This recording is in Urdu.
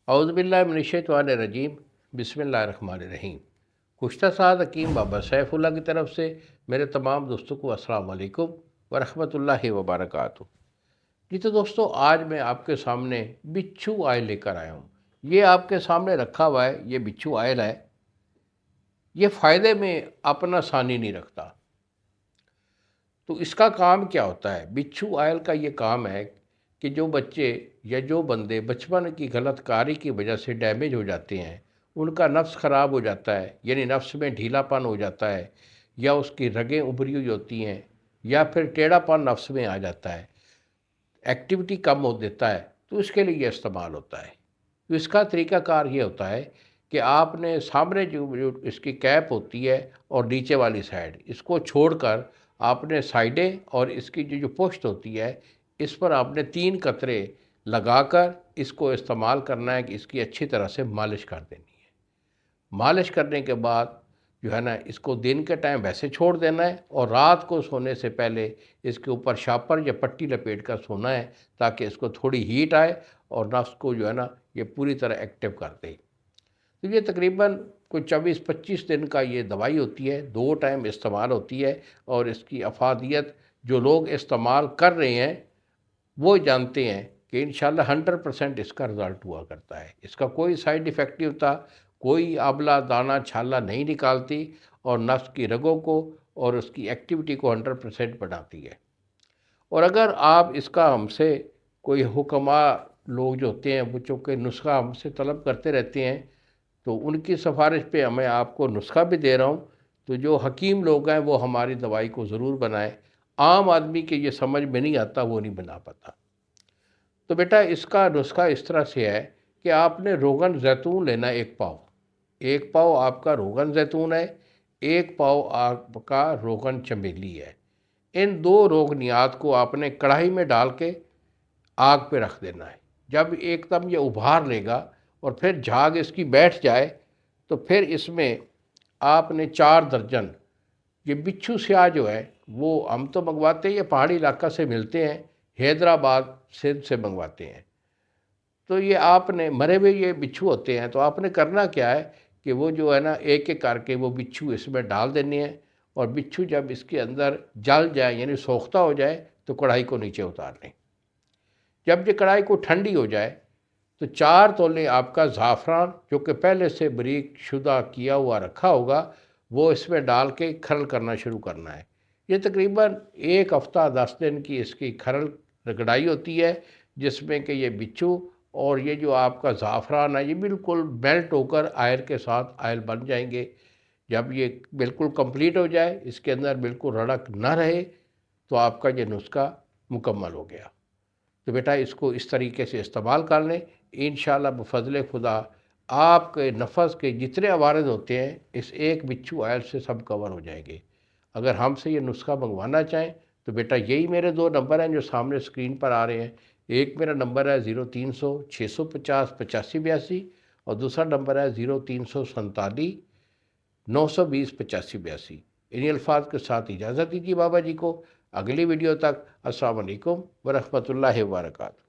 اعوذ باللہ من الشیطان الرجیم، بسم اللہ الرحمن الرحیم۔ گزشتہ سال حکیم بابا سیف اللہ کی طرف سے میرے تمام دوستوں کو السلام علیکم ورحمۃ اللہ وبرکاتہ۔ جی تو دوستو، آج میں آپ کے سامنے بچھو آئل لے کر آیا ہوں۔ یہ آپ کے سامنے رکھا ہوا ہے، یہ بچھو آئل ہے۔ یہ فائدے میں اپنا ثانی نہیں رکھتا۔ تو اس کا کام کیا ہوتا ہے؟ بچھو آئل کا یہ کام ہے کہ جو بچے یا جو بندے بچپن کی غلط کاری کی وجہ سے ڈیمیج ہو جاتے ہیں، ان کا نفس خراب ہو جاتا ہے، یعنی نفس میں ڈھیلا پن ہو جاتا ہے، یا اس کی رگیں ابری ہوئی ہوتی ہیں، یا پھر ٹیڑھا پن نفس میں آ جاتا ہے، ایکٹیویٹی کم ہو دیتا ہے، تو اس کے لیے یہ استعمال ہوتا ہے۔ تو اس کا طریقہ کار یہ ہوتا ہے کہ آپ نے سامنے جو اس کی کیپ ہوتی ہے اور نیچے والی سائڈ، اس کو چھوڑ کر آپ نے سائڈیں اور اس کی جو پشت ہوتی ہے، اس پر آپ نے 3 قطرے لگا کر اس کو استعمال کرنا ہے کہ اس کی اچھی طرح سے مالش کر دینی ہے۔ مالش کرنے کے بعد جو ہے نا، اس کو دن کے ٹائم ویسے چھوڑ دینا ہے، اور رات کو سونے سے پہلے اس کے اوپر شاپر یا پٹی لپیٹ کر سونا ہے، تاکہ اس کو تھوڑی ہیٹ آئے اور نفس کو جو ہے نا یہ پوری طرح ایکٹیو کر دے۔ تو یہ تقریباً کوئی 24-25 دن کا یہ دوائی ہوتی ہے، 2 ٹائم استعمال ہوتی ہے، اور اس کی افادیت جو لوگ استعمال کر رہے ہیں وہ جانتے ہیں کہ انشاءاللہ 100% اس کا رزلٹ ہوا کرتا ہے۔ اس کا کوئی سائیڈ ایفیکٹ نہیں ہوتا، کوئی آبلہ دانہ چھالہ نہیں نکالتی، اور نفس کی رگوں کو اور اس کی ایکٹیویٹی کو 100% بڑھاتی ہے۔ اور اگر آپ اس کا ہم سے کوئی حکماء لوگ جو ہوتے ہیں، وہ چونکہ نسخہ ہم سے طلب کرتے رہتے ہیں، تو ان کی سفارش پہ میں آپ کو نسخہ بھی دے رہا ہوں۔ تو جو حکیم لوگ ہیں وہ ہماری دوائی کو ضرور بنائیں۔ عام آدمی کے یہ سمجھ میں نہیں آتا، وہ نہیں بنا پاتا۔ تو بیٹا، اس کا نسخہ اس طرح سے ہے کہ آپ نے روغن زیتون لینا 1 پاؤ۔ 1 پاؤ آپ کا روغن زیتون ہے، 1 پاؤ آپ کا روغن چمیلی ہے۔ ان 2 روغنیات کو آپ نے کڑھائی میں ڈال کے آگ پہ رکھ دینا ہے۔ جب ایک دم یہ ابھار لے گا اور پھر جھاگ اس کی بیٹھ جائے، تو پھر اس میں آپ نے 4 درجن یہ بچھو سیاہ جو ہے، وہ ہم تو منگواتے ہیں، یہ پہاڑی علاقہ سے ملتے ہیں، حیدرآباد سندھ سے منگواتے ہیں۔ تو یہ آپ نے مرے ہوئے یہ بچھو ہوتے ہیں، تو آپ نے کرنا کیا ہے کہ وہ جو ہے نا ایک ایک کر کے وہ بچھو اس میں ڈال دینے ہیں، اور بچھو جب اس کے اندر جل جائے، یعنی سوختہ ہو جائے، تو کڑھائی کو نیچے اتار لیں۔ جب یہ کڑھائی کو ٹھنڈی ہو جائے، تو 4 تولے آپ کا زعفران جو کہ پہلے سے بریک شدہ کیا ہوا رکھا ہوگا، وہ اس میں ڈال کے کھرل کرنا شروع کرنا ہے۔ یہ تقریباً 1 ہفتہ 10 دن کی اس کی کھرل رگڑائی ہوتی ہے، جس میں کہ یہ بچھو اور یہ جو آپ کا زعفران ہے، یہ بالکل میلٹ ہو کر آئل کے ساتھ آئل بن جائیں گے۔ جب یہ بالکل کمپلیٹ ہو جائے، اس کے اندر بالکل رڑک نہ رہے، تو آپ کا یہ نسخہ مکمل ہو گیا۔ تو بیٹا، اس کو اس طریقے سے استعمال کر لیں، انشاءاللہ بفضل خدا آپ کے نفس کے جتنے عوارض ہوتے ہیں، اس ایک بچھو آئل سے سب کور ہو جائیں گے۔ اگر ہم سے یہ نسخہ منگوانا چاہیں تو بیٹا، یہی میرے 2 نمبر ہیں جو سامنے اسکرین پر آ رہے ہیں۔ ایک میرا نمبر ہے 0300 650 8582، اور دوسرا نمبر ہے 0347 920 8582۔ انہی الفاظ کے ساتھ اجازت دیجیے بابا جی کو۔ اگلی ویڈیو تک السلام علیکم ورحمۃ اللہ وبرکاتہ۔